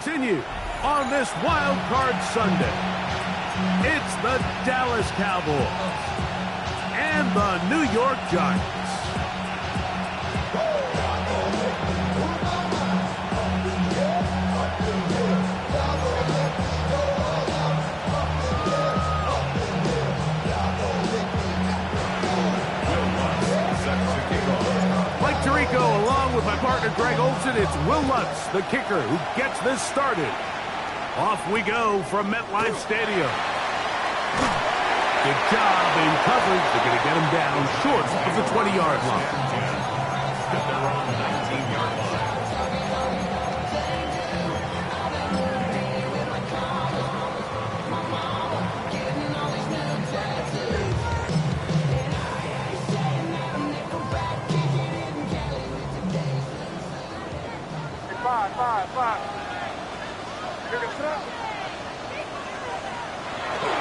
Continue on this Wild Card Sunday. It's the Dallas Cowboys and the New York Giants. Along with my partner Greg Olson, it's Will Lutz, the kicker, who gets this started. Off we go from MetLife Stadium. Good job in coverage. They're going to get him down short of the 20-yard line. They're on the 19-yard line. Five.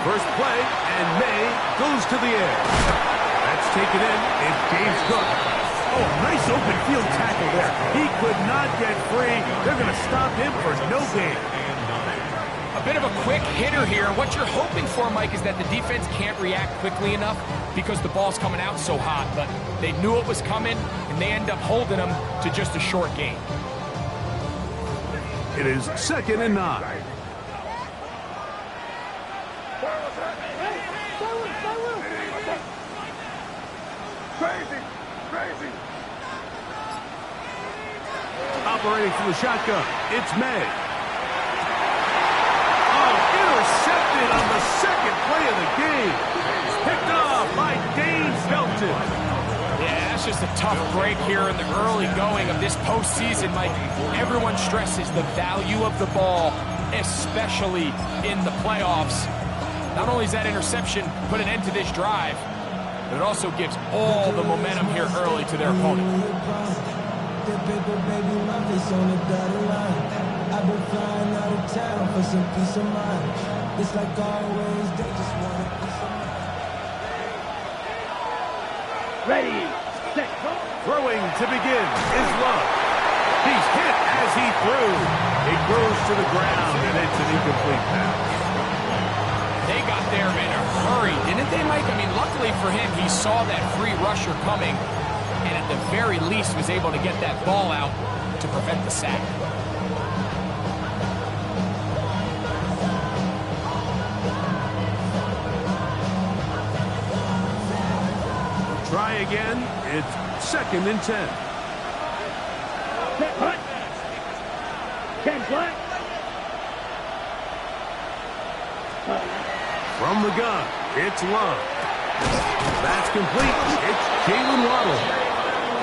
First play, and May goes to the air. That's taken in. It's James Cook. Oh, nice open field tackle there. He could not get free. They're going to stop him for no gain. A bit of a quick hitter here. What you're hoping for, Mike, is that the defense can't react quickly enough because the ball's coming out so hot. But they knew it was coming, and they end up holding him to just a short gain. It is 2nd and 9. Crazy. Operating from the shotgun, it's May. Oh, intercepted on the second play of the game. Picked off by Dane Felton. Yeah, that's just a tough break here in the early going of this postseason, Mike. Everyone stresses the value of the ball, especially in the playoffs. Not only does that interception put an end to this drive, but it also gives all the momentum here early to their opponent. Ready, set, go. Throwing to begin is Love. He's hit as he threw. It goes to the ground, and it's an incomplete pass. They got there in a hurry, didn't they, Mike? I mean, luckily for him, he saw that free rusher coming, and at the very least was able to get that ball out to prevent the sack. Try again. It's 2nd and 10. Set, hut. 10 flat. From the gun, it's Love. That's complete. It's Jalen Waddle.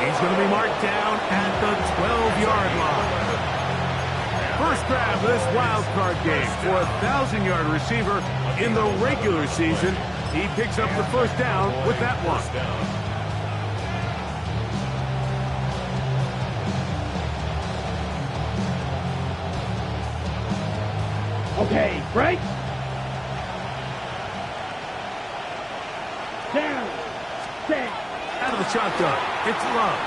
He's going to be marked down at the 12-yard line. First grab of this wild card game for a 1,000-yard receiver in the regular season. He picks up the first down with that one. Okay, break. Down. Set. Out of the shotgun. It's Love.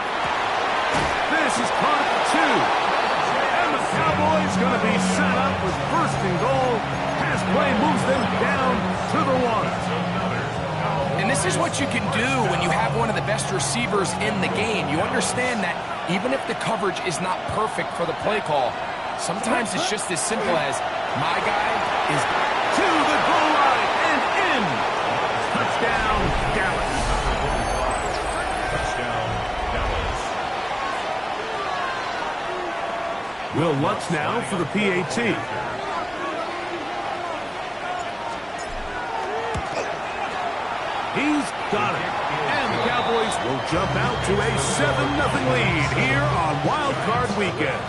This is caught at 2. And the Cowboys going to be set up with 1st and goal. Pass play moves them down to the 1. And this is what you can do when you have one of the best receivers in the game. You understand that even if the coverage is not perfect for the play call, sometimes it's just as simple as my guy is to the goal line and in. Touchdown, Dallas. Will Lutz now for the PAT. He's got it. And the Cowboys will jump out to a 7-0 lead here on Wild Card Weekend.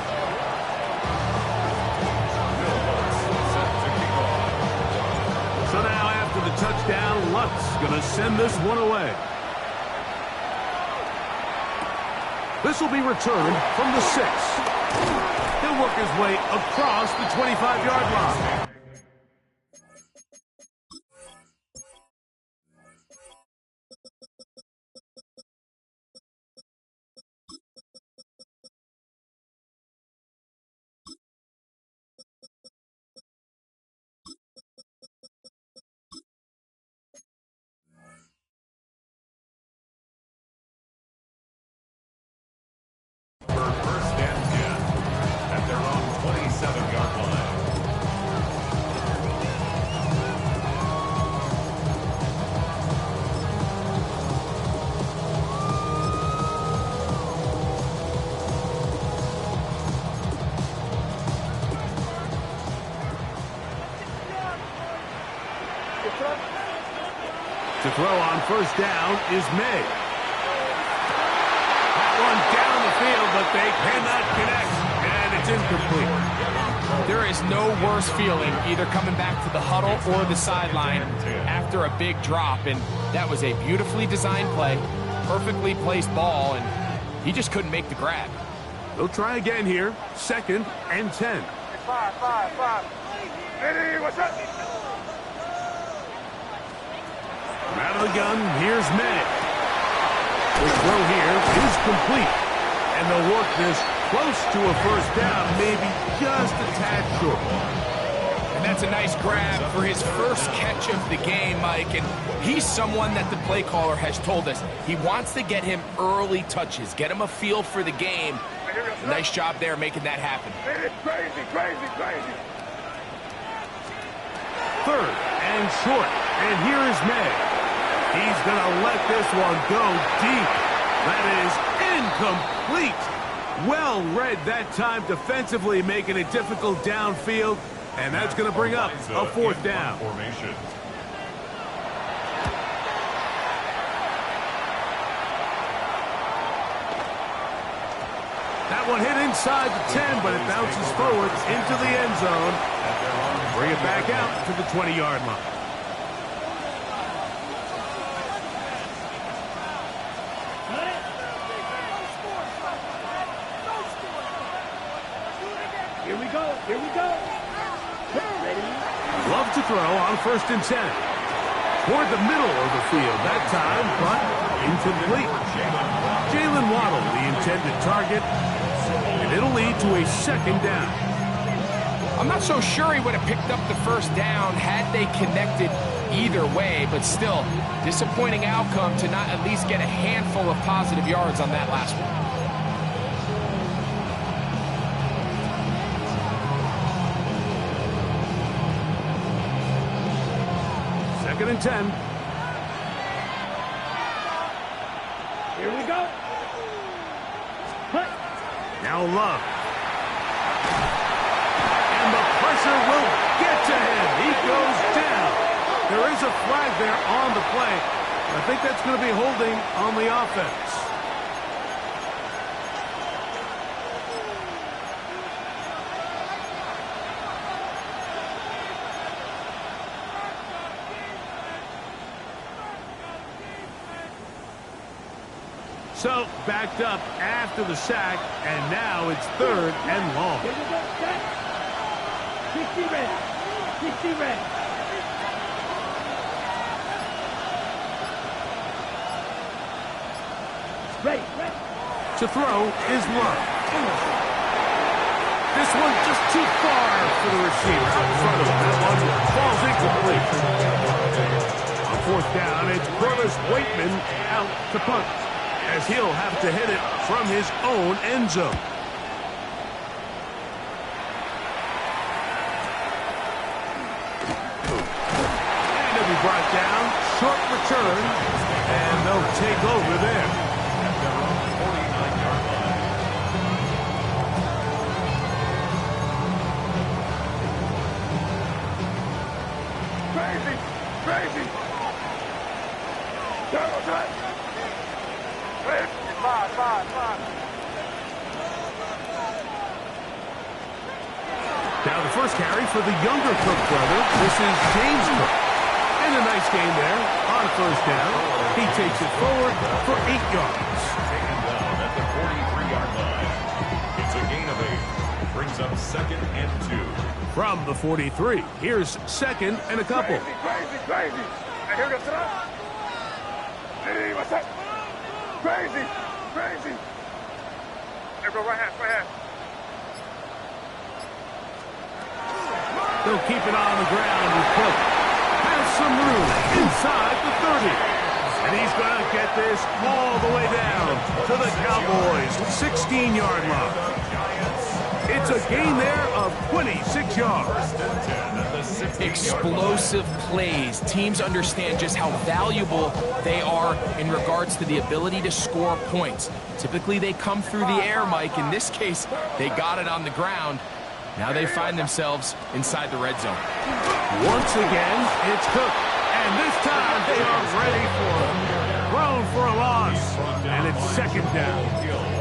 So now after the touchdown, Lutz going to send this one away. This will be returned from the 6. He'll work his way across the 25-yard line. 7-yard line. To throw on first down is May. That one down the field, but they cannot connect, and it's incomplete. There is no worse feeling either coming back to the huddle or the sideline after a big drop, and that was a beautifully designed play, perfectly placed ball, and he just couldn't make the grab. They'll try again here, 2nd and 10. 5. Ready, what's up? From out of the gun, here's May. The throw here is complete. And they'll work this close to a first down, maybe just a tad short. And that's a nice grab for his first catch of the game, Mike. And he's someone that the play caller has told us he wants to get him early touches, get him a feel for the game. Nice job there making that happen. Crazy. 3rd and short. And here is May. He's going to let this one go deep. That is incomplete. Well read that time defensively, making it difficult downfield. And that's going to bring up a 4th down. Formation. That one hit inside the 10, but it bounces forward into the end zone. Bring it back out to the 20-yard line. Here we go. Ready? Love to throw on 1st and 10. Toward the middle of the field that time, but incomplete. Jalen Waddle, the intended target, and it'll lead to a 2nd down. I'm not so sure he would have picked up the first down had they connected either way, but still, disappointing outcome to not at least get a handful of positive yards on that last one. 2nd and 10. Here we go. Now Love. And the pressure will get to him. He goes down. There is a flag there on the play. I think that's going to be holding on the offense. So, backed up after the sack, and now it's 3rd and long. 60 red. Ready. To throw is Love. This one just too far for the receiver in front of him. That one falls incomplete. On 4th down, it's Corliss Waitman out to punt, as he'll have to hit it from his own end zone. And he'll be brought down, short return, and they'll take over there. At their own 49-yard line. Crazy. Double touch. 5. Now the first carry for the younger Cook brother. This is James Cook. And a nice game there on 1st down. He takes it forward for 8 yards. Taken down at the 43-yard line. It's a gain of 8. Brings up 2nd and 2. From the 43, here's 2nd and a couple. Crazy. Hey, here we go. Hey, what's up? Crazy. Here go, right hand. They'll keep it on the ground with Cook. Has some room inside the 30. And he's going to get this all the way down to the Cowboys' 16-yard line. It's It's a gain there of 26 yards. Explosive plays. Teams understand just how valuable they are in regards to the ability to score points. Typically, they come through the air, Mike. In this case, they got it on the ground. Now they find themselves inside the red zone. Once again, it's Cook. And this time, they are ready for it. Thrown for a loss. And it's second down.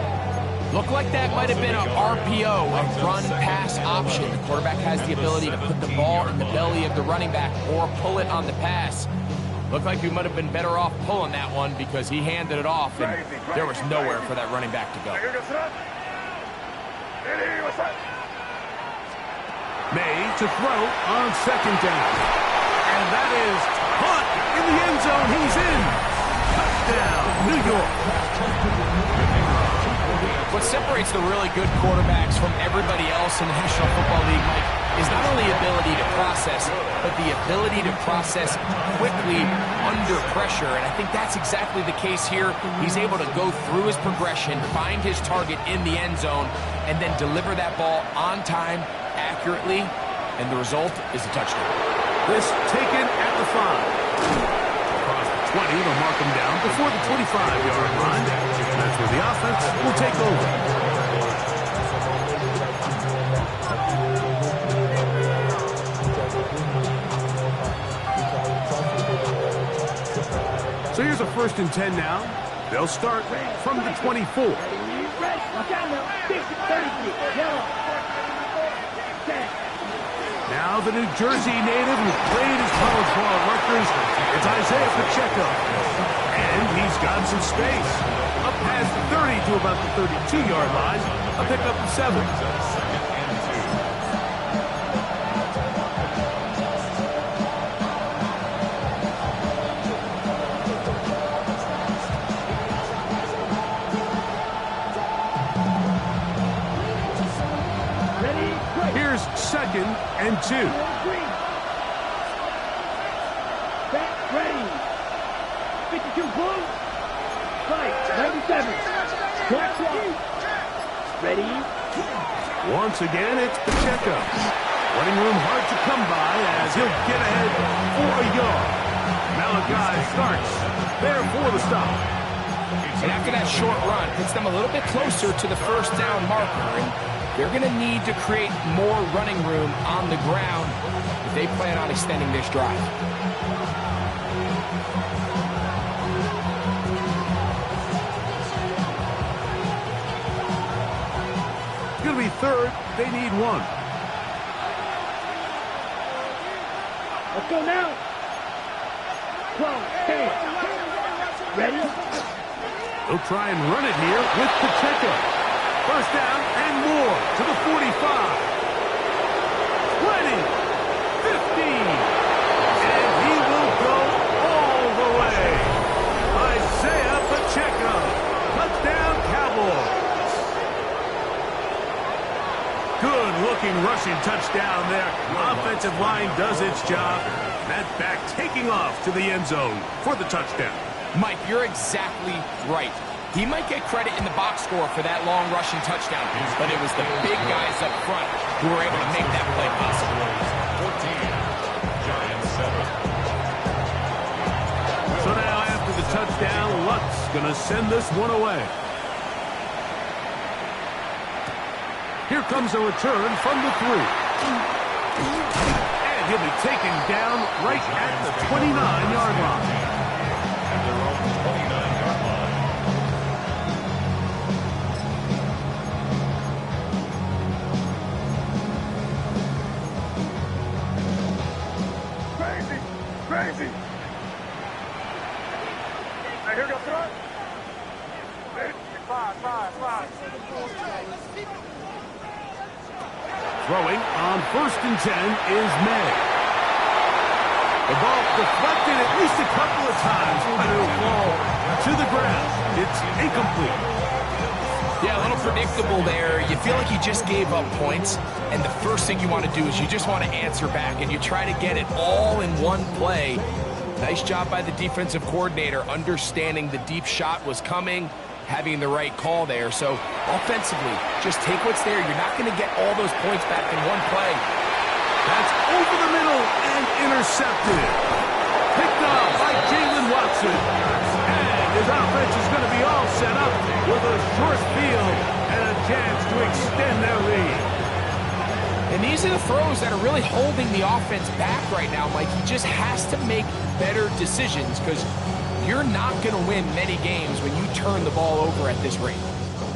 Looked like that might have been an RPO, a run-pass option. The quarterback has the ability to put the ball in the belly of the running back or pull it on the pass. Looked like we might have been better off pulling that one because he handed it off, and there was nowhere for that running back to go. May to throw on second down. And that is caught in the end zone. He's in. Touchdown, New York. What separates the really good quarterbacks from everybody else in the National Football League, Mike, is not only ability to process, but the ability to process quickly under pressure. And I think that's exactly the case here. He's able to go through his progression, find his target in the end zone, and then deliver that ball on time, accurately, and the result is a touchdown. This taken at the 5. 20, they'll mark him down before the 25-yard line. That's where the offense will take over. So here's a 1st and 10 now. They'll start from the 24. Now the New Jersey native who played his college ball at Rutgers, it's Isaiah Pacheco. And he's got some space. Up past the 30 to about the 32-yard line. A pickup of 7. Here's 2nd and 2. Back ready. 52 blue. Right. 97. Clock. Ready. Once again, it's Pacheco. Running room hard to come by as he'll get ahead for a yard. Malachi starts there for the stop. And after that short run, puts them a little bit closer to the 1st down marker. And they're going to need to create more running room on the ground if they plan on extending this drive. It's going to be 3rd. They need 1. Let's go now. 12, 10. Ready? They'll try and run it here with Pacheco. 1st down and more to the 45. 20. 15. And he will go all the way. Isaiah Pacheco. Touchdown, Cowboys. Good-looking rushing touchdown there. Offensive line does its job. That back taking off to the end zone for the touchdown. Mike, you're exactly right. He might get credit in the box score for that long rushing touchdown, but it was the big guys up front who were able to make that play possible. 14, Giants 7. So now after the touchdown, Luck's going to send this one away. Here comes a return from the 3. And he'll be taken down right at the 29-yard line. At their own 29-yard line. Crazy. Now here goes throw. 5. Throwing on 1st and 10 is May. The ball deflected at least a couple of times, but it'll fall to the ground. It's incomplete. Yeah, a little predictable there. You feel like you just gave up points, and the first thing you want to do is you just want to answer back, and you try to get it all in one play. Nice job by the defensive coordinator understanding the deep shot was coming, having the right call there. So offensively, just take what's there. You're not going to get all those points back in one play. That's over the middle and intercepted. Picked up by Jalen Watson. And his offense is going to be all set up with a short field and a chance to extend their lead. And these are the throws that are really holding the offense back right now, Mike. He just has to make better decisions because you're not going to win many games when you turn the ball over at this rate.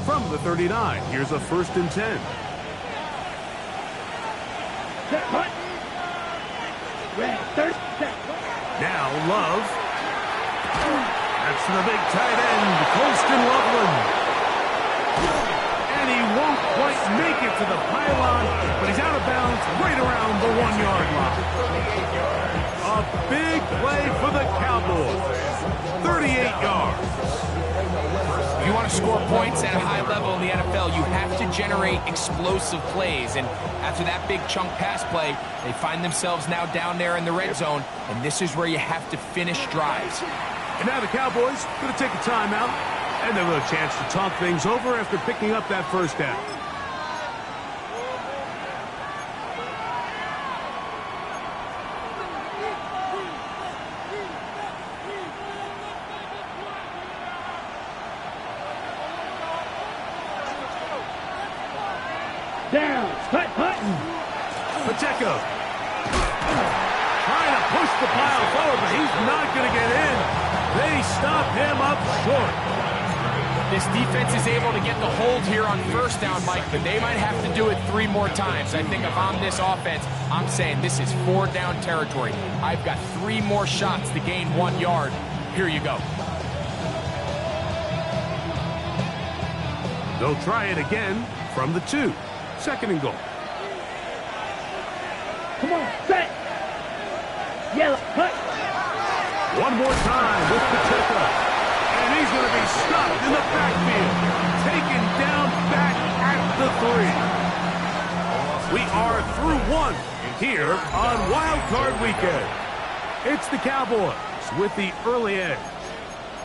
From the 39, here's a 1st and 10. Set, punt. Red, third, set. Now Love. That's the big tight end, Colston Loveland. And he won't quite make it to the pylon, but he's out of bounds right around the 1-yard line. A big play for the Cowboys. 38 yards. If you want to score points at a high level in the NFL, you have to generate explosive plays. And after that big chunk pass play, they find themselves now down there in the red zone, and this is where you have to finish drives. And now the Cowboys going to take a timeout, and they'll have a chance to talk things over after picking up that first down. Down, cut, Hutton. Pacheco trying to push the pile forward, but he's not going to get in. They stop him up short. This defense is able to get the hold here on first down, Mike, but they might have to do it 3 more times. I think if I'm this offense, I'm saying this is 4-down territory. I've got 3 more shots to gain 1 yard. Here you go. They'll try it again from the 2. 2nd and goal. Come on, set. Yellow, cut. One more time with Pacheco. And he's going to be stopped in the backfield. Taken down back at the 3. We are through 1 here on Wild Card Weekend. It's the Cowboys with the early edge.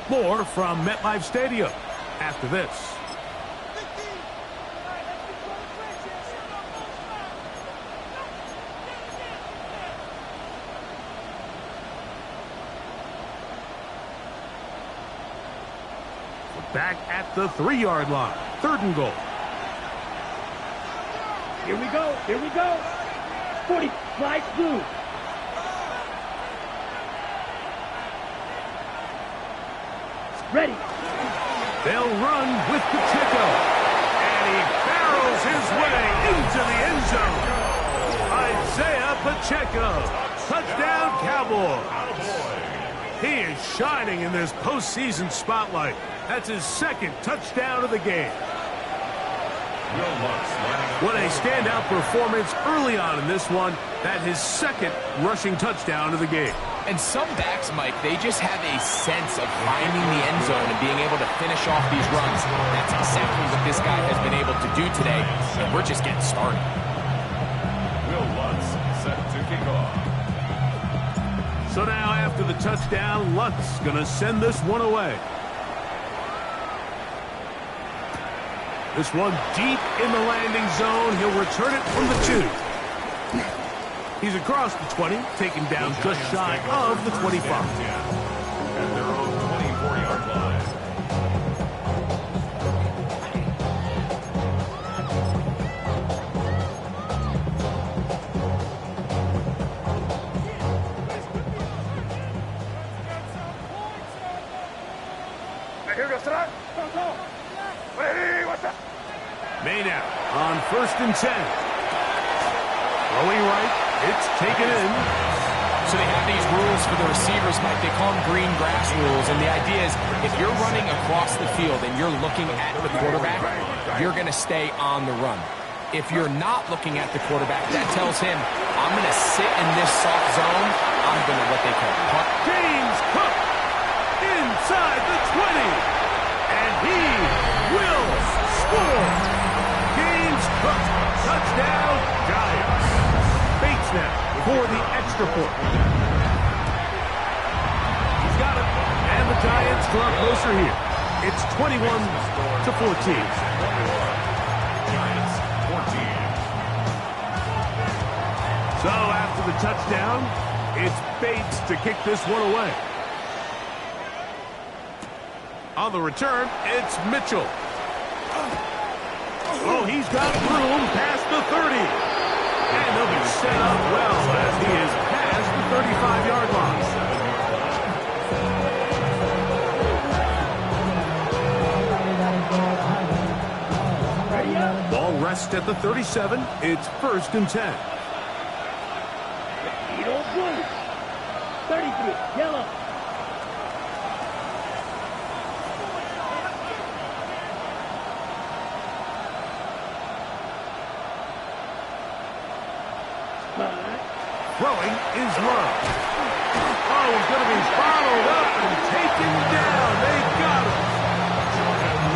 More from MetLife Stadium after this. Back at the 3-yard line. 3rd and goal. Here we go, here we go. 40, flight blue. Ready. They'll run with Pacheco. And he barrels his way into the end zone. Isaiah Pacheco. Touchdown, Cowboys. He is shining in this postseason spotlight. That's his 2nd touchdown of the game. What a standout performance early on in this one. That his 2nd rushing touchdown of the game. And some backs, Mike, they just have a sense of finding the end zone and being able to finish off these runs. That's exactly what this guy has been able to do today, and we're just getting started. Will Lutz set to kick off. So now after the touchdown, Lutz going to send this one away. This one deep in the landing zone. He'll return it from the 2. He's across the 20, taken down just shy of the 25. At their own 24-yard line. Made out on 1st and 10. Throwing right, it's taken in. So they have these rules for the receivers, Mike. They call them green grass rules. And the idea is if you're running across the field and you're looking at the quarterback, you're going to stay on the run. If you're not looking at the quarterback, that tells him, I'm going to sit in this soft zone. I'm going to what they call punt. James Cook inside the 20. And he will score. James Cook, touchdown, Giants. Bates now for the extra point. He's got it, and the Giants draw closer here. It's 21-14. Giants 14. So after the touchdown, it's Bates to kick this one away. On the return, it's Mitchell. Oh, he's got room past the 30. And he'll be set up well as he is past the 35-yard line. Ball rests at the 37. It's 1st and 10. Blue. 33, yellow. Throwing is Love. Oh, he's going to be followed up and taken down. They got him.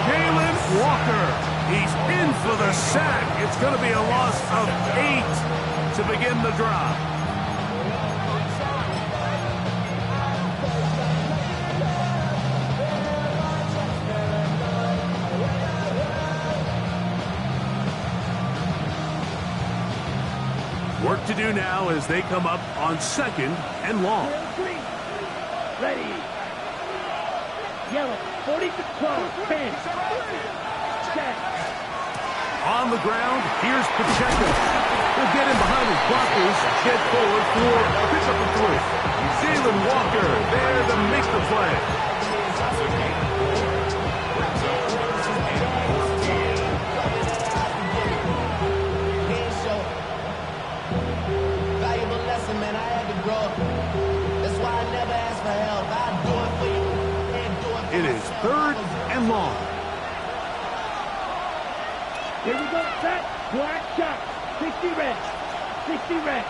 Jalen Walker. He's in for the sack. It's going to be a loss of 8 to begin the drive. Work to do now as they come up on 2nd and long. Ready. Yellow. 40 to 12. 10. Set. On the ground, here's Pacheco. He'll get in behind his blockers, get forward for a pickup of 3. Jalen Walker there to make the play. Man, I had to grow up. That's why I never ask for help. I do it for you. It is 3rd and long. Here we go. Set. Black shot. 60 red. 60 red.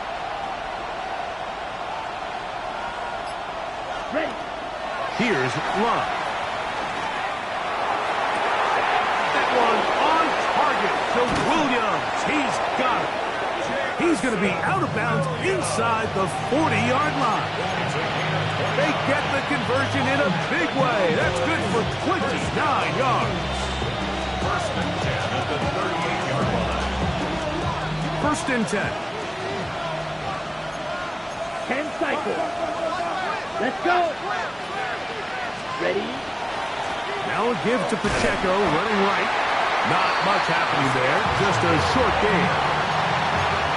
Ready. Here's Love. That one on target to Williams. He's got it. He's going to be out of bounds inside the 40-yard line. They get the conversion in a big way. That's good for 29 yards. 1st and 10 at the 38-yard line. 1st and 10. 10 cycle. Let's go. Ready. Now a give to Pacheco, running right. Not much happening there. Just a short gain.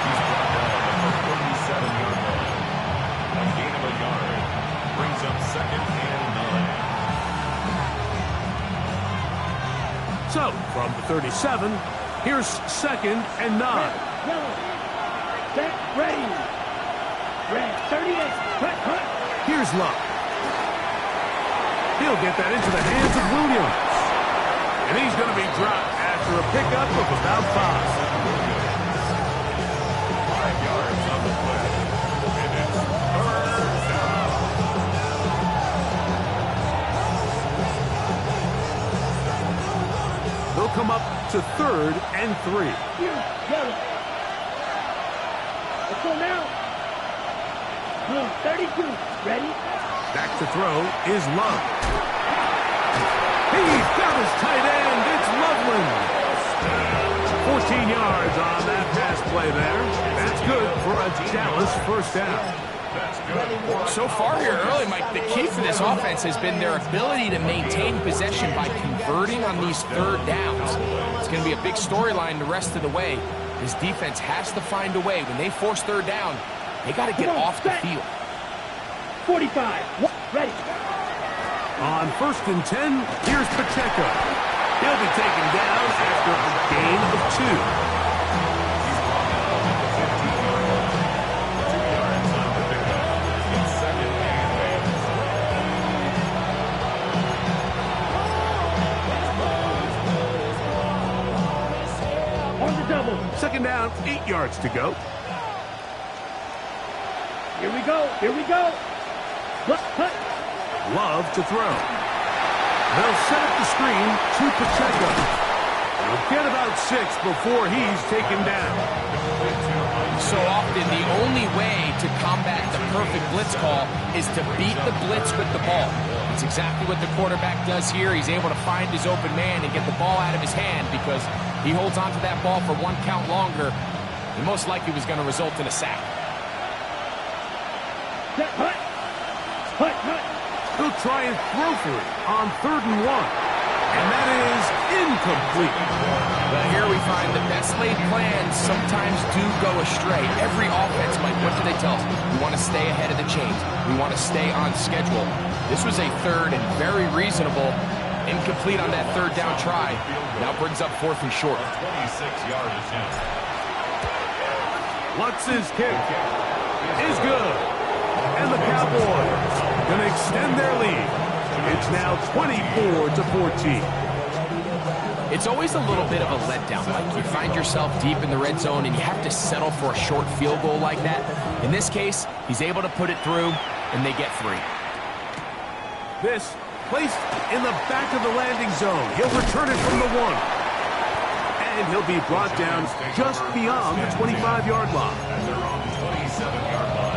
He's brought down at the 37-yard line. A gain of a yard brings up 2nd and 9. So, from the 37, here's 2nd and 9. Yellow. Set. Ready. Red. 38. Cut. Cut. Here's Luck. He'll get that into the hands of Williams. And he's going to be dropped after a pickup of about 5. 5 yards on the play. And it's 3rd down. They'll come up to 3rd and 3. Yellow. Let's go now. Blue. 32. Ready. Back to throw is Love. He's got his tight end. It's Loveland. 14 yards on that pass play there. That's good for a Dallas 1st down. That's good. So far here early, Mike, the key for this offense has been their ability to maintain possession by converting on these 3rd downs. It's going to be a big storyline the rest of the way. This defense has to find a way. When they force 3rd down, they got to get off the field. 45. Ready. On 1st and 10, here's Pacheco. He'll be taken down after a gain of 2. He's brought down at the 15-yard line. 2 yards on the pickup. It's 2nd and 8. On the double. 2nd down, 8 yards to go. Here we go. Here we go. Look, cut. Love to throw. They'll set up the screen to Pacheco. He'll get about 6 before he's taken down. So often, the only way to combat the perfect blitz call is to beat the blitz with the ball. It's exactly what the quarterback does here. He's able to find his open man and get the ball out of his hand because he holds onto that ball for one count longer. And most likely was going to result in a sack. He'll try and throw for it on 3rd and 1. And that is incomplete. But here we find the best laid plans sometimes do go astray. Every offense, Mike, what do they tell us? We want to stay ahead of the chains. We want to stay on schedule. This was a 3rd and very reasonable. Incomplete on that 3rd down try. Now brings up 4th and short. 26-yard attempt. Lutz's kick is good. And the Cowboys going to extend their lead. It's now 24-14. It's always a little bit of a letdown. Like you find yourself deep in the red zone and you have to settle for a short field goal like that. In this case, he's able to put it through, and they get 3. This placed in the back of the landing zone. He'll return it from the 1. And he'll be brought down just beyond the 25-yard line. And they're on the 27-yard line.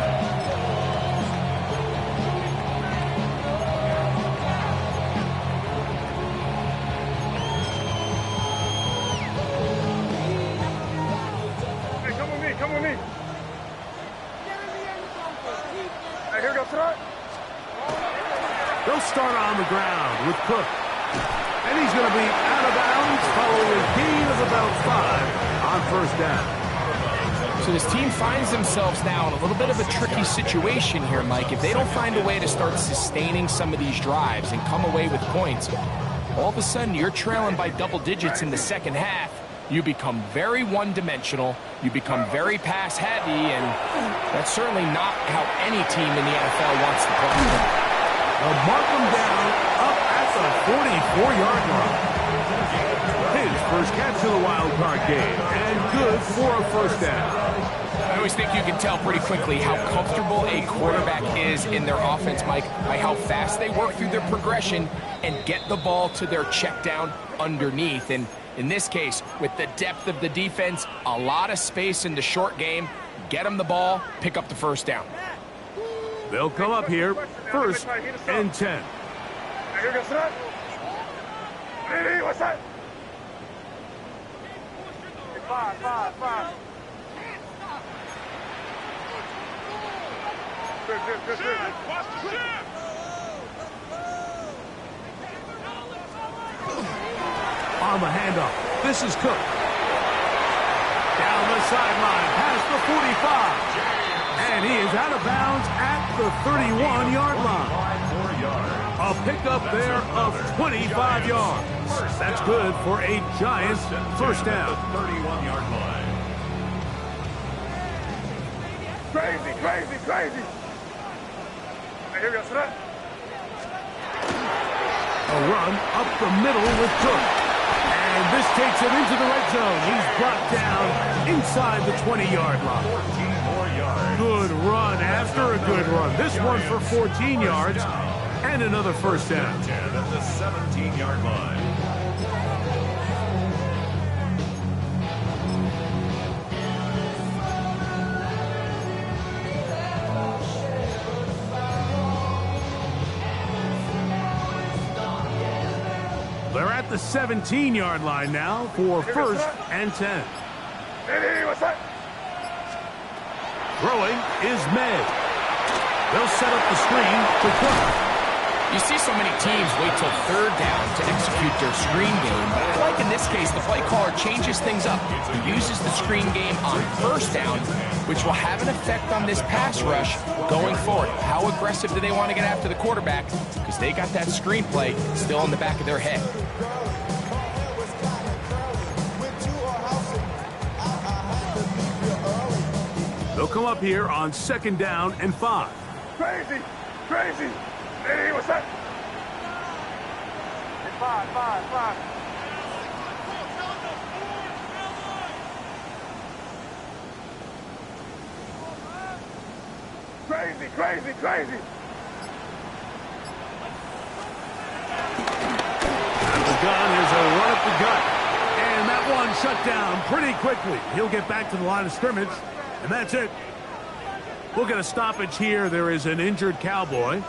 Come with me. Hey, here goes front. They'll start on the ground with Cook. And he's going to be out of bounds following a gain of about 5 on 1st down. So this team finds themselves now in a little bit of a tricky situation here, Mike. If they don't find a way to start sustaining some of these drives and come away with points, all of a sudden you're trailing by double digits in the 2nd half. You become very one-dimensional, you become very pass-heavy, and that's certainly not how any team in the NFL wants to play. They'll mark him down up at the 44-yard line. His first catch of the wild card game, and good for a 1st down. I always think you can tell pretty quickly how comfortable a quarterback is in their offense, Mike, by how fast they work through their progression and get the ball to their check down underneath. And in this case, with the depth of the defense, a lot of space in the short game, get them the ball, pick up the 1st down. They'll come up here, 1st and 10. Hey, here goes front. Ready, what's that? 5. Good. On the handoff, this is Cook. Down the sideline, past the 45. And he is out of bounds at the 31-yard line. A pickup there of 25 yards. That's good for a Giants 1st down. 31-yard line. Crazy. Hey, here goes front. A run up the middle with Cook. And this takes him into the red zone. He's brought down inside the 20-yard line. 14 more yards. Good run after a good run. This one for 14 yards and another 1st down. 10 at the 17-yard line. They're at the 17-yard line now for 1st and 10. Ready, what's that? Throwing is May. They'll set up the screen to Cook. You see so many teams wait till 3rd down to execute their screen game, but I like in this case the play caller changes things up. He uses the screen game on 1st down, which will have an effect on this pass rush going forward. How aggressive do they want to get after the quarterback? Because they got that screen play still in the back of their head. They'll come up here on 2nd down and 5. Crazy. Hey, what's that? 5. Crazy. Out of the gun is a run up the gut. And that one shut down pretty quickly. He'll get back to the line of scrimmage And that's it. We'll get a stoppage here. There is an injured Cowboy.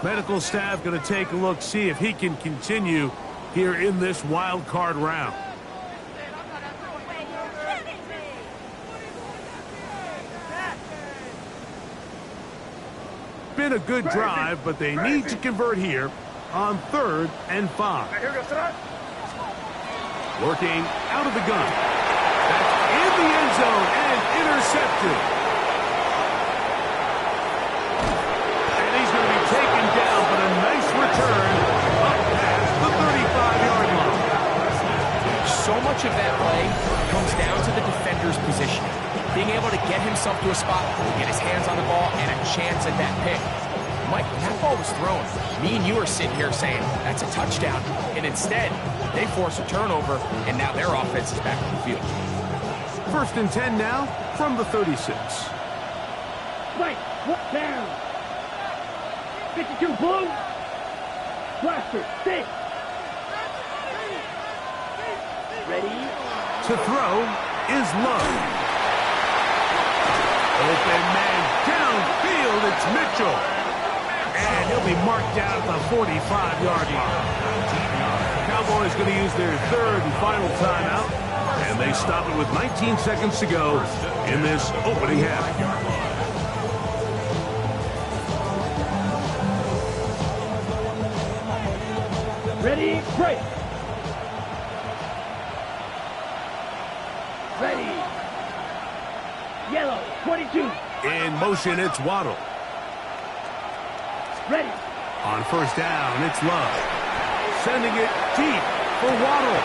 Medical staff going to take a look, see if he can continue here in this wild card round. Been a good drive, but they need to convert here on 3rd and 5. Working out of the gun. That's in the end zone and intercepted. And he's going to be taken down, but a nice return up past the 35-yard line. So much of that play comes down to the defender's position. Being able to get himself to a spot, get his hands on the ball, and a chance at that pick. Mike, when that ball was thrown, me and you are sitting here saying, that's a touchdown. And instead, they force a turnover, and now their offense is back on the field. 1st and 10 now from the 36. Right, down. 52 blue. Blaster, 6. Ready? To throw is Love. Open man downfield, it's Mitchell. And he'll be marked down at the 45-yard line. Cowboys going to use their 3rd and final timeout. And they stop it with 19 seconds to go in this opening half. Ready, break. Ready. Yellow, 22. In motion, it's Waddle. Ready. On 1st down, it's Love. Sending it deep for Waddle.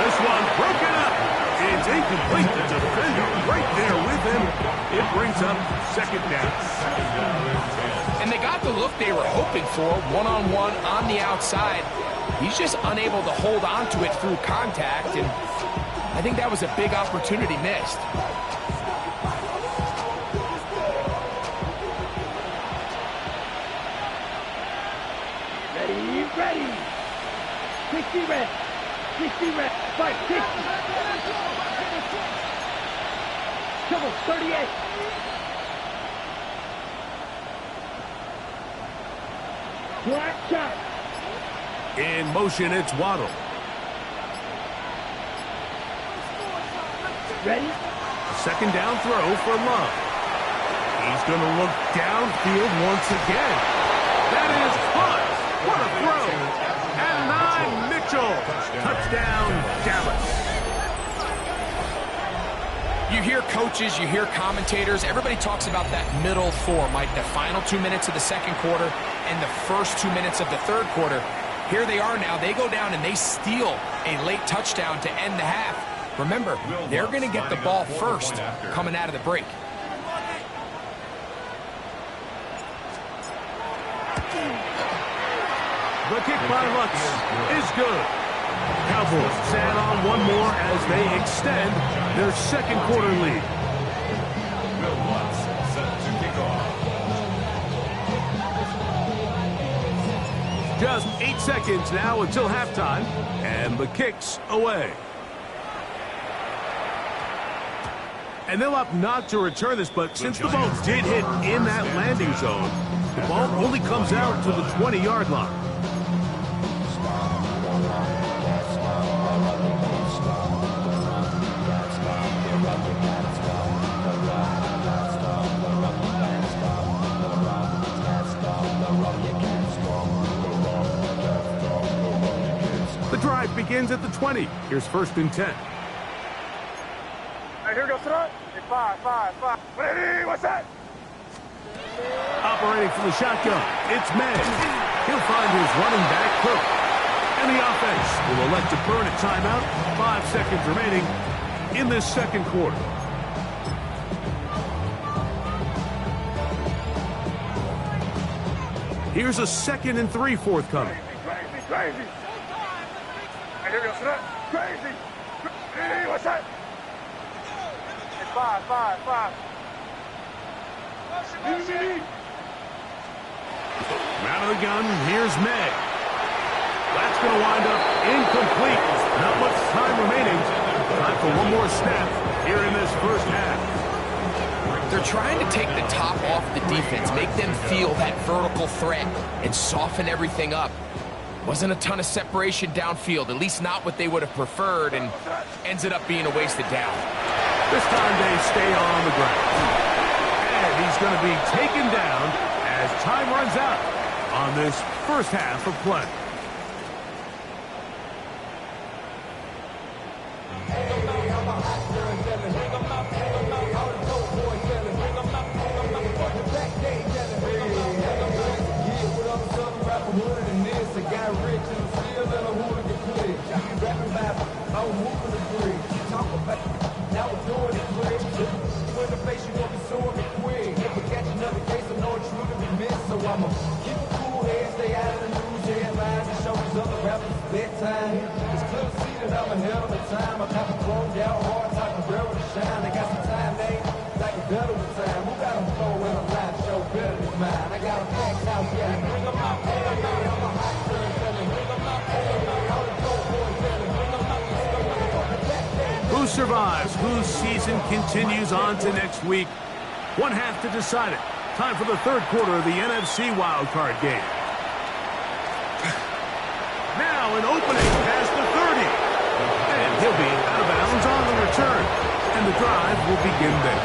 This one broken up. It's incomplete. The defender right there with him. It brings up 2nd down. And they got the look they were hoping for, one-on-one on the outside. He's just unable to hold on to it through contact, and I think that was a big opportunity missed. Ready. 60 red. 60 red. Fight, 60. Double, 38. Black shot. In motion, it's Waddle. Ready? A 2nd down throw for Love. He's going to look downfield once again. That is caught. What a throw. And 9, Mitchell. Touchdown, Dallas. You hear coaches, you hear commentators, everybody talks about that middle 4, Mike, the final 2 minutes of the 2nd quarter and the first 2 minutes of the 3rd quarter. Here they are now. They go down and they steal a late touchdown to end the half. Remember, they're going to get the ball first coming out of the break. The kick by Lutz is good. Cowboys add on one more as they extend their 2nd quarter lead. Will Lutz set to kick off. Just 8 seconds now until halftime, and the kick's away. And they'll opt not to return this, but since the ball did hit in that landing zone, the ball only comes out to the 20-yard line. The drive begins at the 20. Here's 1st and 10. Here goes front. 5. Ready, what's that? Operating from the shotgun, it's May. He'll find his running back, Cook. And the offense will elect to burn a timeout. 5 seconds remaining in this 2nd quarter. Here's a 2nd and 3 forthcoming. Crazy. Here goes front. Crazy. Ready, what's that? 5. Out of the gun, here's May. That's going to wind up incomplete. Not much time remaining. Time for one more snap here in this 1st half. They're trying to take the top off the defense, make them feel that vertical threat, and soften everything up. Wasn't a ton of separation downfield, at least not what they would have preferred, and ends it up being a wasted down. This time they stay on the ground. And he's going to be taken down as time runs out on this first half of play. I'ma keep a cool head, stay out of the news headlines, and show these other rappers bedtime. It's clear to see that I'm ahead of the time. I got the thrown down hard, like a railroad to shine. I got some time, man, like a better with time. Who got a flow in a live show better than mine? I got a packed house, yeah. Bring them out, bring them out. I'm a hot girl, selling. Bring them out, bring them out. All the dope boys selling. Bring them out, Who survives? Whose season continues on to next week? One half to decide it. Time for the third quarter of the NFC wildcard game. Now an opening past the 30. And he'll be out of bounds on the return. And the drive will begin there.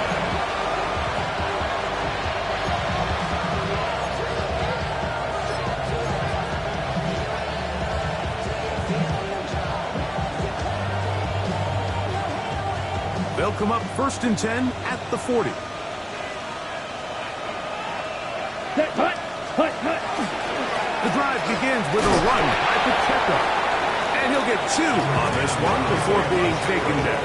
They'll come up 1st and 10 at the 40. The drive begins with a run by Pacheco. And he'll get 2 on this one before being taken down.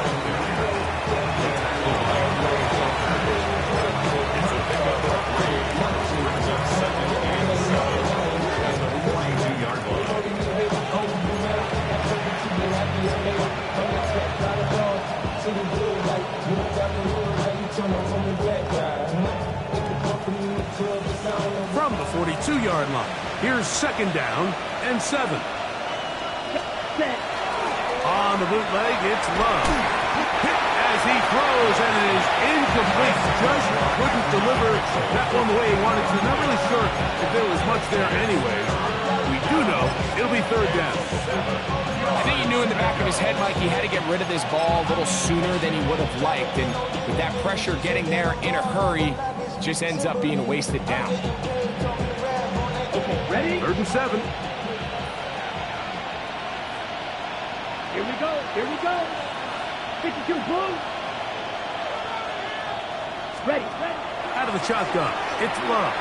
From the 42-yard line, here's 2nd down and 7. On the bootleg, it's Love. Hit as he throws, and it is incomplete. Just couldn't deliver that one the way he wanted to. Not really sure if there was much there anyways. We do know it'll be 3rd down. I think he knew in the back of his head, Mike, he had to get rid of this ball a little sooner than he would have liked. And with that pressure getting there in a hurry, just ends up being a wasted down. Okay, ready? 3rd and 7. Here we go. Here we go. 52, boom. Ready. Out of the shotgun, it's Love.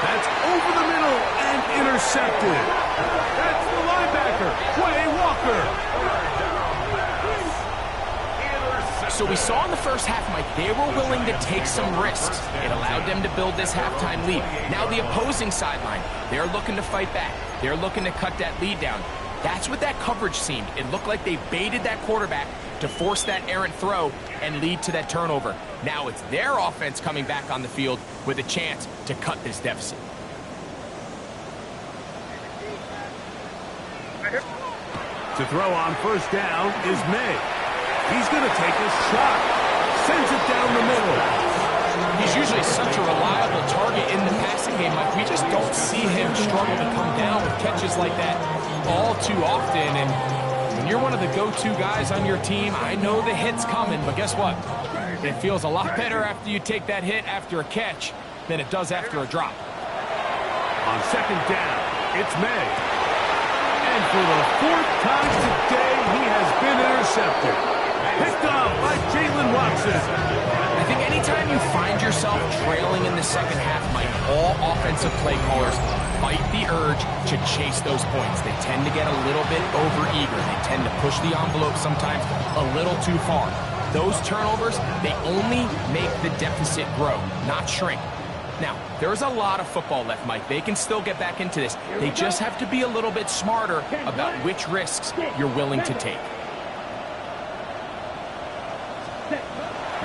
That's over the middle and intercepted. That's the linebacker, Quay Walker. So we saw in the first half, Mike, they were willing to take some risks. It allowed them to build this halftime lead. Now the opposing sideline, they're looking to fight back. They're looking to cut that lead down. That's what that coverage seemed. It looked like they baited that quarterback to force that errant throw and lead to that turnover. Now it's their offense coming back on the field with a chance to cut this deficit. To throw on 1st down is May. He's going to take a shot. Sends it down the middle. He's usually such a reliable target in the passing game. Like, we just don't see him struggle to come down with catches like that all too often. And when you're one of the go-to guys on your team, I know the hit's coming, but guess what? It feels a lot better after you take that hit after a catch than it does after a drop. On 2nd down, it's May. And for the 4th time today, he has been intercepted. Picked off by Jalen Watson. I think anytime you find yourself trailing in the second half, Mike, all offensive play callers fight the urge to chase those points. They tend to get a little bit over-eager. They tend to push the envelope sometimes a little too far. Those turnovers, they only make the deficit grow, not shrink. Now, there's a lot of football left, Mike. They can still get back into this. They just have to be a little bit smarter about which risks you're willing to take.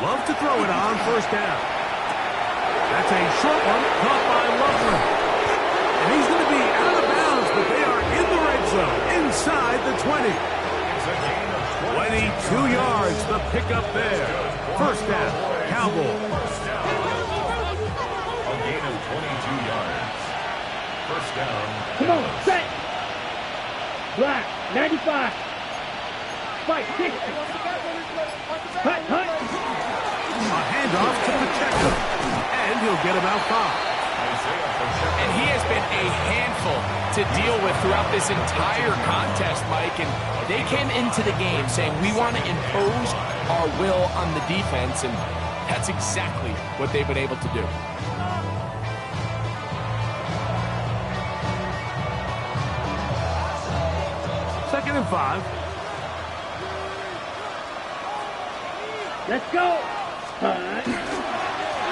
Love to throw it on 1st down. That's a short one caught by Loveland. And he's going to be out of bounds, but they are in the red zone, inside the 20. It's a gain of 22 yards, the pickup there. First down, Cowboys. First down. A gain of 22 yards. First down. Come on, set. Black, 95. Fight, 60. Hut, hut. A handoff to Pacheco, and he'll get about 5. And he has been a handful to deal with throughout this entire contest, Mike. And they came into the game saying, we want to impose our will on the defense, and that's exactly what they've been able to do. Second and 5. Let's go. Hut.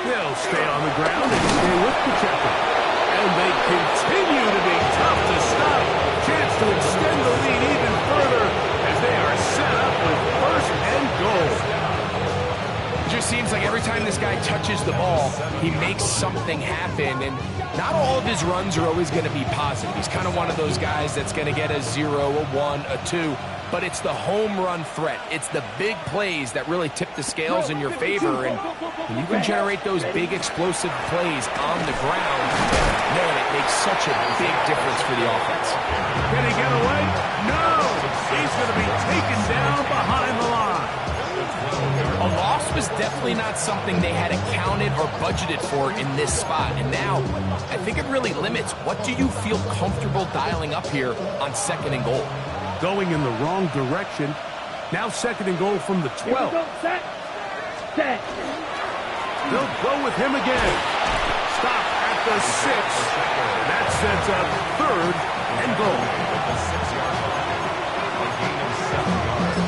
They'll stay on the ground and stay with Pacheco. And they continue to be tough to stop. Chance to extend the lead even further as they are set up with first and goal. It just seems like every time this guy touches the ball, he makes something happen. And not all of his runs are always going to be positive. He's kind of one of those guys that's going to get a 0, a 1, a 2. But it's the home run threat. It's the big plays that really tip the scales in your favor. And when you can generate those big explosive plays on the ground, man, it makes such a big difference for the offense. Can he get away? No! He's going to be taken down behind the line. A loss was definitely not something they had accounted or budgeted for in this spot. And now, I think it really limits what do you feel comfortable dialing up here on second and goal. Going in the wrong direction. Now second and goal from the 12. Set. Set. They'll go with him again. Stop at the 6. That sets up third and goal. The 6-yard line. A gain of 7 yards.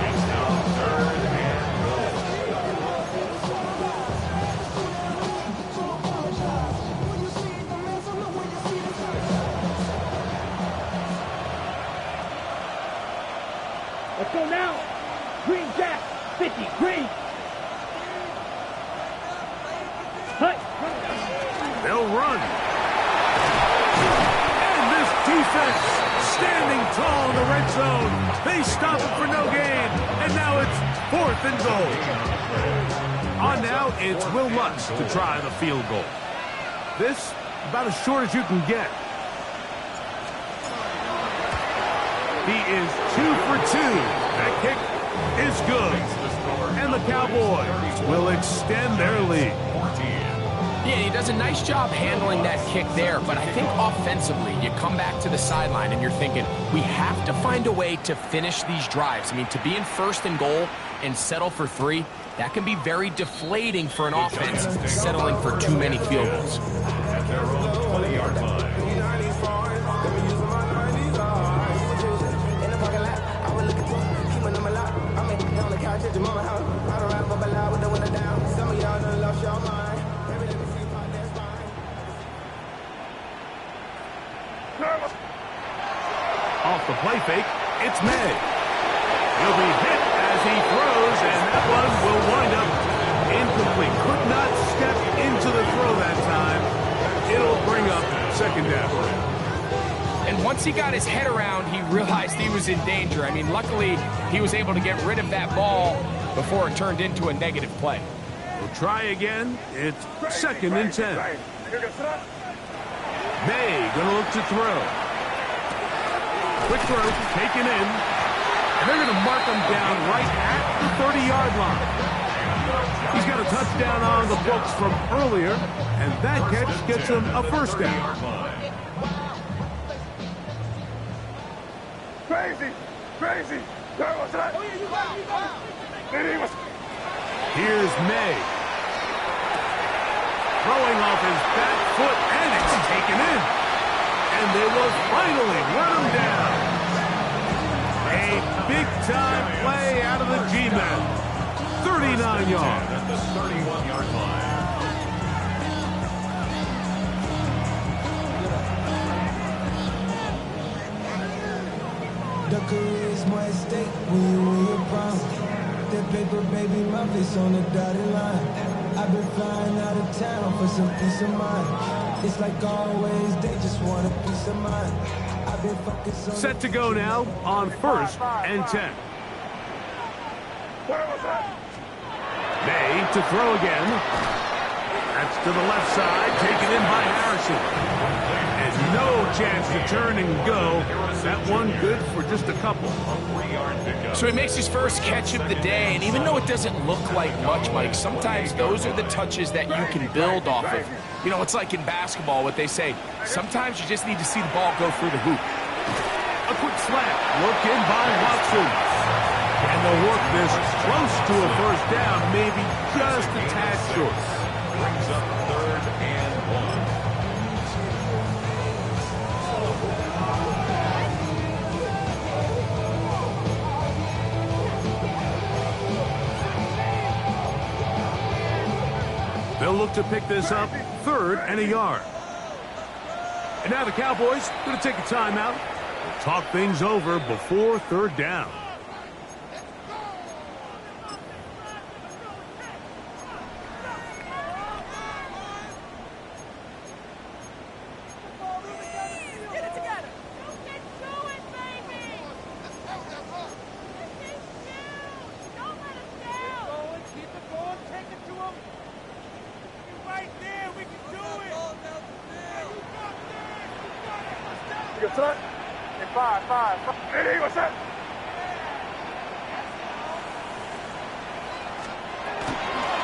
It's now third and goal. Let's go now. Green Jack, 50, green. Hut. They'll run. And this defense standing tall in the red zone. They stop it for no gain. And now it's fourth and goal. On now, it's Will Lutz to try the field goal. This, about as short as you can get. He is 2 for 2. That kick is good. And the Cowboys will extend their lead. Yeah, he does a nice job handling that kick there, but I think offensively, you come back to the sideline and you're thinking, we have to find a way to finish these drives. I mean, to be in first and goal and settle for 3, that can be very deflating for an offense, settling for too many field goals. At their own 20-yard line. Off the play fake, it's May. He'll be hit as he throws, and that one will wind up incomplete. Could not step into the throw that time. It'll bring up second down. And once he got his head around, he realized he was in danger. I mean, luckily, he was able to get rid of that ball before it turned into a negative play. We'll try again. It's second and 10. May gonna look to throw. Quick throw, taken in. And they're gonna mark him down right at the 30-yard line. He's got a touchdown on the books from earlier, and that catch gets him a first down. Crazy! Crazy! Here's May. Throwing off his back foot, and it's taken in. And they will finally run him down. A big-time play out of the G-men. 39 yards. At the 31-yard line. The career's my stake when you win your prime. That paper, baby, my face on the dotted line. I've been flying out of town for some peace of mind. It's like always, they just want a peace of mind. I've been focused on Set to go now on 1st and 10. May to throw again. That's to the left side, taken in by Harrison. And no chance to turn and go. That one good for just a couple. So he makes his first catch of the day, and even though it doesn't look like much, Mike, sometimes those are the touches that you can build off of. You know, it's like in basketball, what they say, sometimes you just need to see the ball go through the hoop. A quick slap, look in by Watson. And they'll work this close to a first down, maybe just a tad short. Brings up 3rd and 1. They'll look to pick this up 3rd and a yard. And now the Cowboys going to take a timeout. We'll talk things over before 3rd down.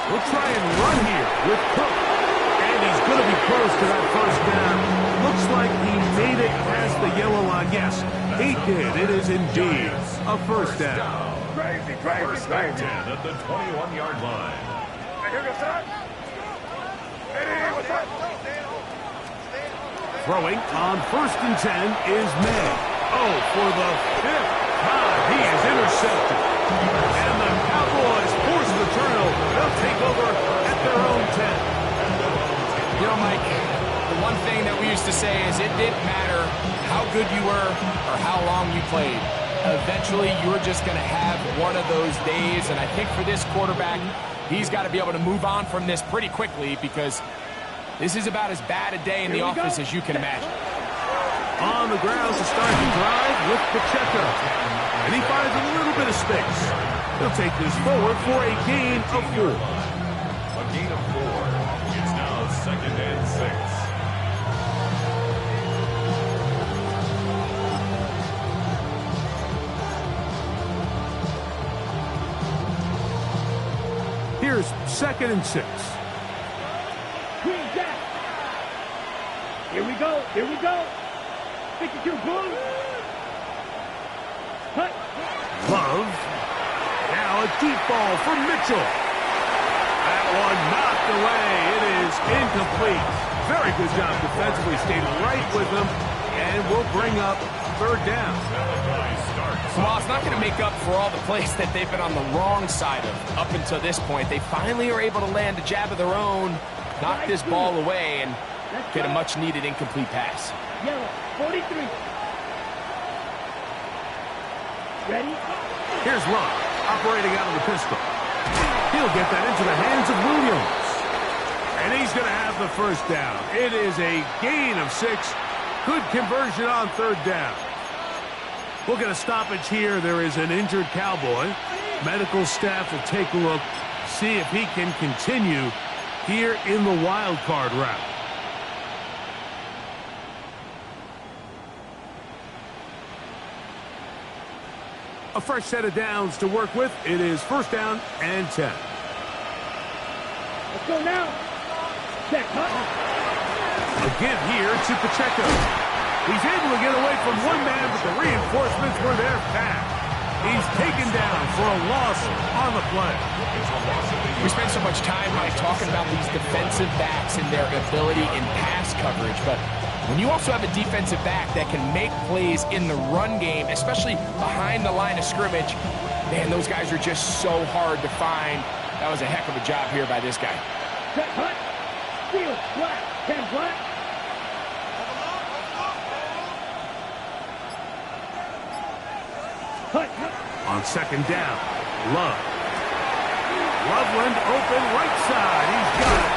We'll try and run here with Cook. And he's going to be close to that first down. Looks like he made it past the yellow line. Yes, he did. It is indeed a first down. Crazy. 1st and 10 at the 21-yard line. Throwing on 1st and 10 is May. Oh, for the 5th time, he is intercepted. And the Cowboys force the turnover. They'll take over at their own 10. You know, Mike, the one thing that we used to say is it didn't matter how good you were or how long you played. Eventually, you're just going to have one of those days, and I think for this quarterback, he's got to be able to move on from this pretty quickly because this is about as bad a day in the office as you can imagine. On the ground to start the drive with Pacheco. And he finds a little bit of space. He'll take this forward for a gain of 4. A gain of 4. It's now 2nd and 6. Here's 2nd and 6. Queen Jack. Here we go. 52 boom. Cut. Love. Now a deep ball for Mitchell. That one knocked away. It is incomplete. Very good job defensively. Stayed right with him. And we'll bring up 3rd down. Well, it's not going to make up for all the plays that they've been on the wrong side of up until this point. They finally are able to land a jab of their own, knock this ball away, and get a much-needed incomplete pass. Yellow, 43. Ready? Here's Love, operating out of the pistol. He'll get that into the hands of Williams. And he's going to have the first down. It is a gain of 6. Good conversion on 3rd down. We'll get a stoppage here. There is an injured Cowboy. Medical staff will take a look, see if he can continue here in the wild card route. A fresh set of downs to work with. It is 1st down and 10. Let's go now. Check, A give here to Pacheco. He's able to get away from one man, but the reinforcements were there fast. He's taken down for a loss on the play. We spend so much time, Mike, talking about these defensive backs and their ability in pass coverage, but when you also have a defensive back that can make plays in the run game, especially behind the line of scrimmage, man, those guys are just so hard to find. That was a heck of a job here by this guy. check, cut. Field, black, 10 black. Cut. On 2nd down, Love. Loveland open right side. He's got it.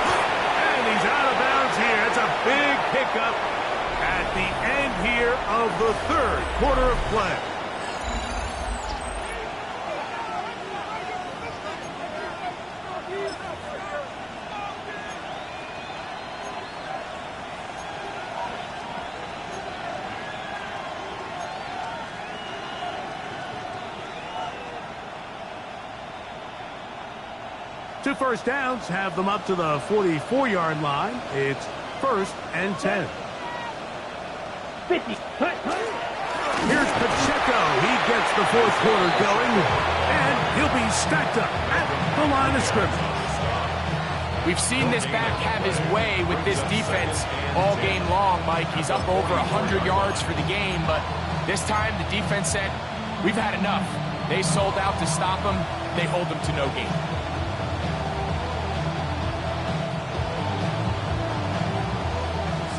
And he's out of bounds here. It's a big pickup at the end here of the third quarter of play. Two first downs have them up to the 44-yard line. It's 1st and 10. 50. Here's Pacheco. He gets the fourth quarter going, and he'll be stacked up at the line of scrimmage. We've seen this back have his way with this defense all game long, Mike. He's up over 100 yards for the game, but this time the defense said, we've had enough. They sold out to stop him. They hold him to no gain.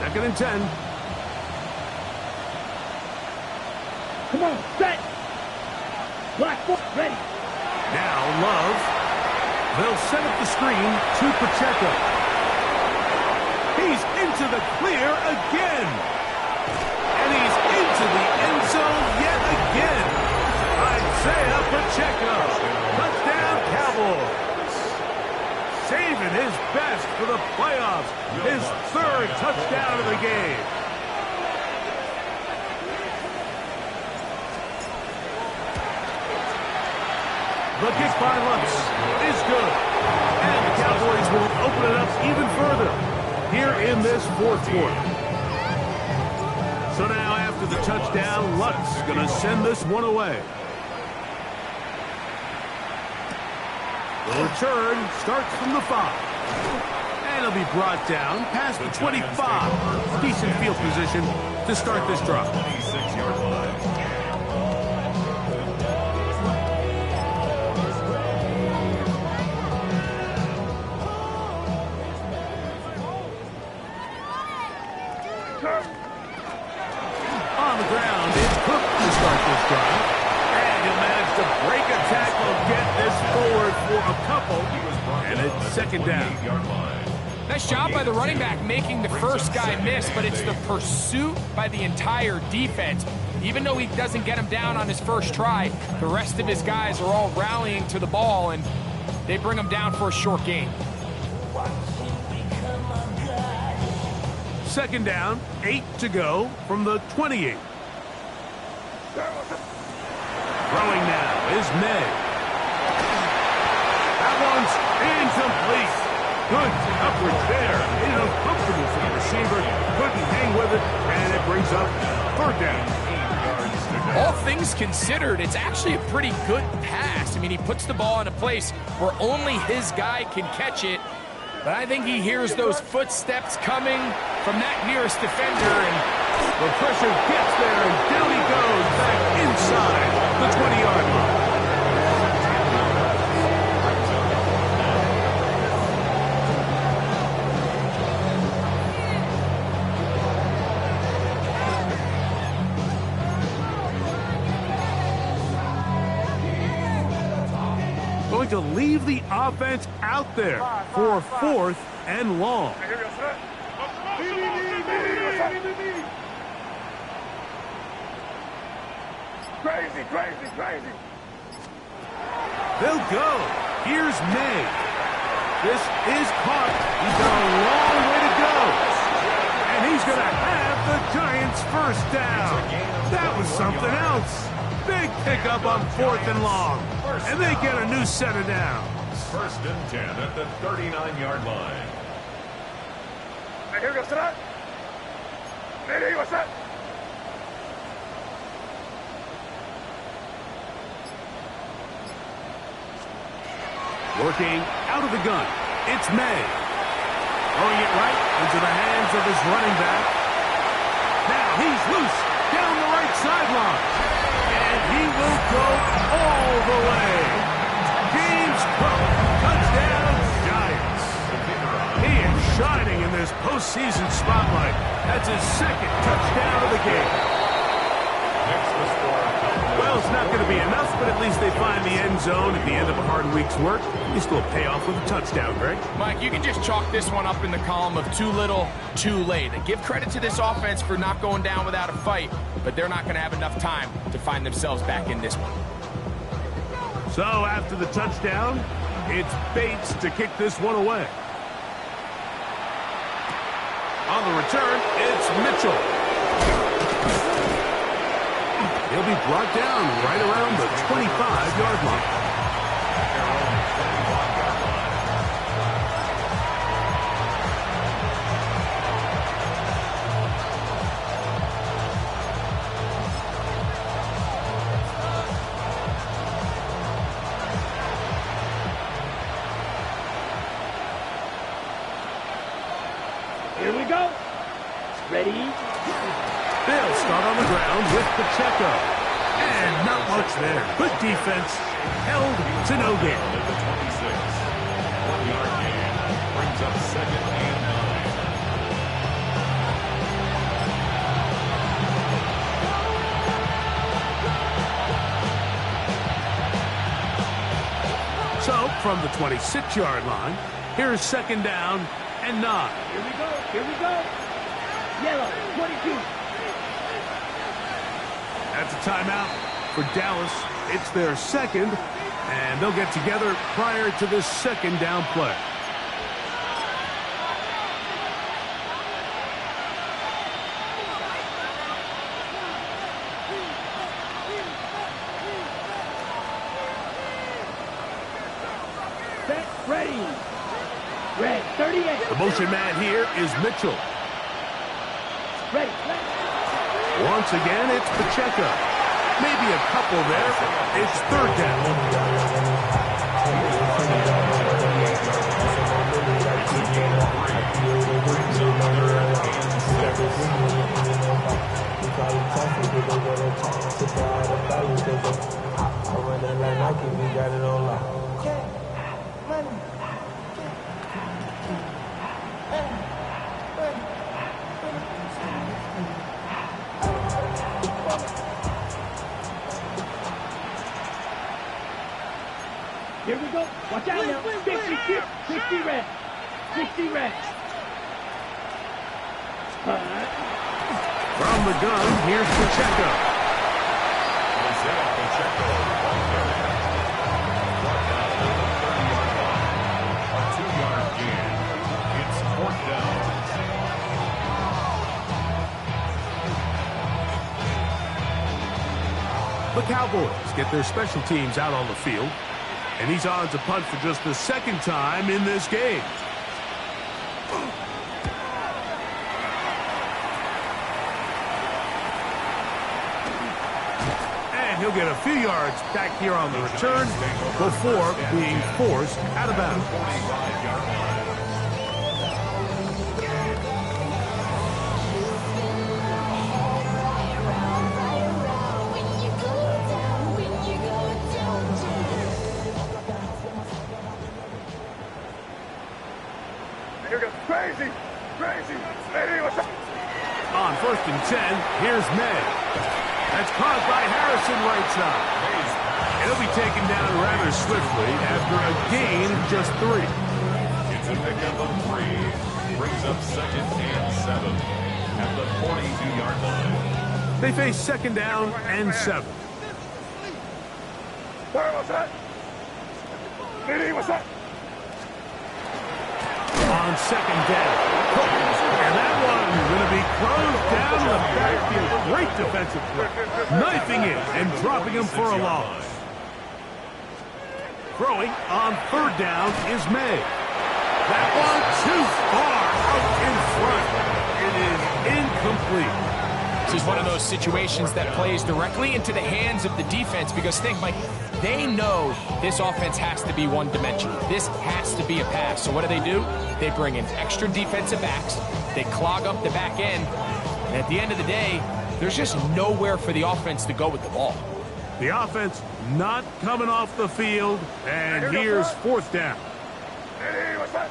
Second and 10. Come on, set. Black ball, ready. Now Love. They'll set up the screen to Pacheco. He's into the clear again. And he's into the end zone yet again. Isaiah Pacheco. Touchdown, Cowboys. Saving his best for the playoffs. His third touchdown of the game. The kick by Lutz is good. And the Cowboys will open it up even further here in this fourth quarter. So now after the touchdown, Lutz going to send this one away. The return starts from the 5. And he'll be brought down past the 25. Decent field position to start this drive. 26-yard line. On the ground, it's Cook to start this drive. And he'll manage to break a tackle, get this forward for a couple. And it's second down. Nice job by the running back making the first guy miss, but it's the pursuit by the entire defense. Even though he doesn't get him down on his first try, the rest of his guys are all rallying to the ball, and they bring him down for a short gain. Second down, 8 to go from the 28. Throwing now is May. That one's incomplete. Good coverage there. It is uncomfortable for the receiver. Couldn't hang with it, and it brings up third down. All things considered, it's actually a pretty good pass. I mean, he puts the ball in a place where only his guy can catch it. But I think he hears those footsteps coming from that nearest defender, and the pressure gets there, and down he goes back inside the 20-yard line. Going to leave the offense out there for 4th and long. Crazy, crazy, crazy. They'll go. Here's May. This is caught. He's got a long way to go. And he's going to have the Giants first down. That was something else. Big pickup on 4th and long. And they get a new set of downs. 1st and 10 at the 39-yard line. Working out of the gun. It's May. Throwing it right into the hands of his running back. Now he's loose down the right sideline. And he will go all the way. James Cook, touchdown Giants. He is shining in this postseason spotlight. That's his 2nd touchdown of the game. Next to score. Well, it's not going to be enough, but at least they find the end zone at the end of a hard week's work. At least will pay off with a touchdown, Greg. Mike, you can just chalk this one up in the column of too little, too late. And give credit to this offense for not going down without a fight, but they're not going to have enough time to find themselves back in this one. So after the touchdown, it's Bates to kick this one away. On the return, it's Mitchell. He'll be brought down right around the 25-yard line. Here we go. Ready? They'll start on the ground with Pacheco. And not much there. Good defense. Held to no gain. At the 26. 1-yard gain. Brings up 2nd and 9. So, from the 26-yard line, here's 2nd down and 9. Here we go. Here we go. Yellow, 22. That's a timeout for Dallas. It's their second, and they'll get together prior to this 2nd down play. Set, ready. Red, 38. The motion man here is Mitchell. Ready. Once again, it's Pacheco. Maybe a couple there. It's 3rd down. Here we go. Watch out now. 60 red. 60 red. From the gun, here's Pacheco. Isaiah Pacheco. Brought down at the 30-yard line. A 2-yard gain. It's 4th down. The Cowboys get their special teams out on the field, and he's on to punt for just the 2nd time in this game. And he'll get a few yards back here on the return before being forced out of bounds. 45-yard line. Here goes crazy. Hey, what's up? On 1st and 10, here's May. That's caught by Harrison right side. He'll be taken down rather swiftly after a gain of just 3. It's a pickup of 3. Brings up 2nd and 7 at the 42-yard line. They face 2nd down and 7. Sorry, what's that? Hey, what's that? On 2nd down. And that one going to be closed down in the backfield. Great defensive play. Knifing it and dropping him for a loss. Throwing on 3rd down is May. That one too far out in front. It is incomplete. This is one of those situations that plays directly into the hands of the defense because think, Mike, they know this offense has to be one-dimensional. This has to be a pass. So what do? They bring in extra defensive backs. They clog up the back end. And at the end of the day, there's just nowhere for the offense to go with the ball. The offense not coming off the field. And here's 4th down. Hey, what's that?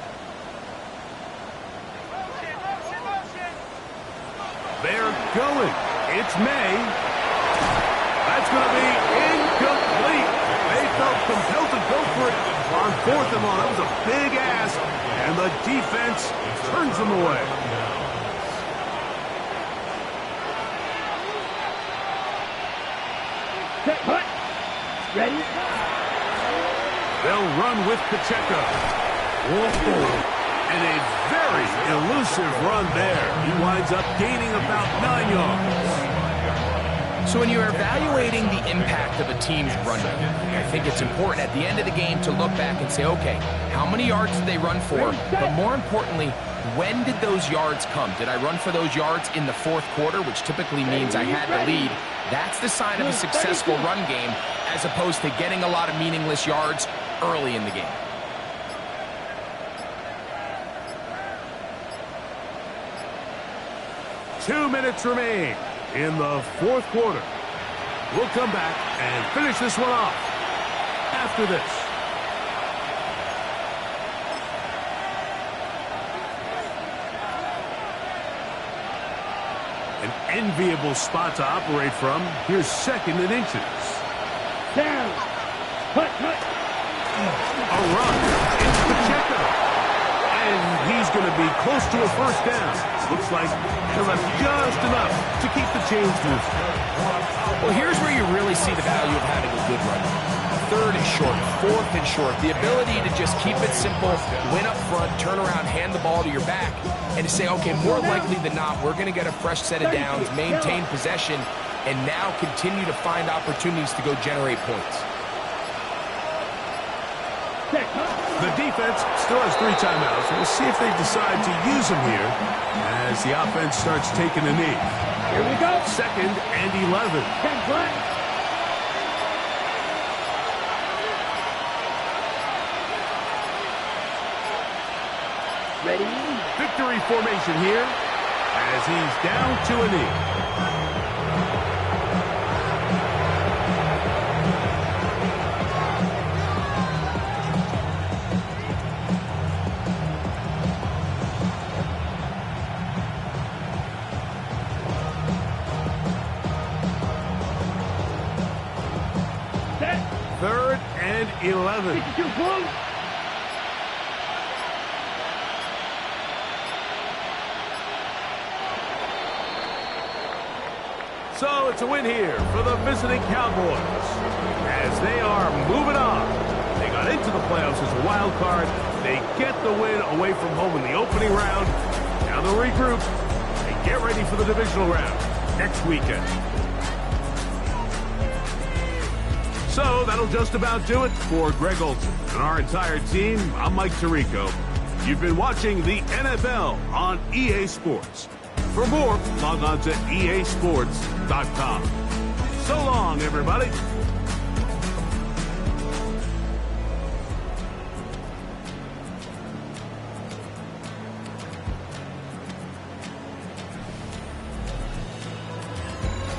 Motion. They're going. It's May. That's it's going to be incomplete. They felt compelled to go for it on 4th and long. That was a big ask, and the defense turns them away. Set, put. Ready? They'll run with Pacheco. Whoa. And a very elusive run there. He winds up gaining about 9 yards. So when you're evaluating the impact of a team's run game, I think it's important at the end of the game to look back and say, okay, how many yards did they run for? But more importantly, when did those yards come? Did I run for those yards in the 4th quarter, which typically means I had the lead? That's the sign of a successful run game, as opposed to getting a lot of meaningless yards early in the game. Two minutes remain in the 4th quarter. We'll come back and finish this one off after this. An enviable spot to operate from. Here's 2nd and inches. Down. Put. A run. It's Pacheco. And he's going to be close to a 1st down. Looks like he'll have just enough to keep the chains moving. Well, here's where you really see the value of having a good run. 3rd and short, 4th and short. The ability to just keep it simple, win up front, turn around, hand the ball to your back, and to say, okay, more likely than not, we're going to get a fresh set of downs, maintain possession, and now continue to find opportunities to go generate points. The defense still has 3 timeouts. We'll see if they decide to use them here as the offense starts taking a knee. Here we go. 2nd and 11. 10 flat. Ready? Victory formation here as he's down to a knee. Set. 3rd and 11. 62 close. So it's a win here for the visiting Cowboys as they are moving on. They got into the playoffs as a wild card. They get the win away from home in the opening round. Now they'll regroup and get ready for the divisional round next weekend. So that'll just about do it for Greg Olson and our entire team. I'm Mike Tirico. You've been watching the NFL on EA Sports. For more, log on to easports.com. So long, everybody.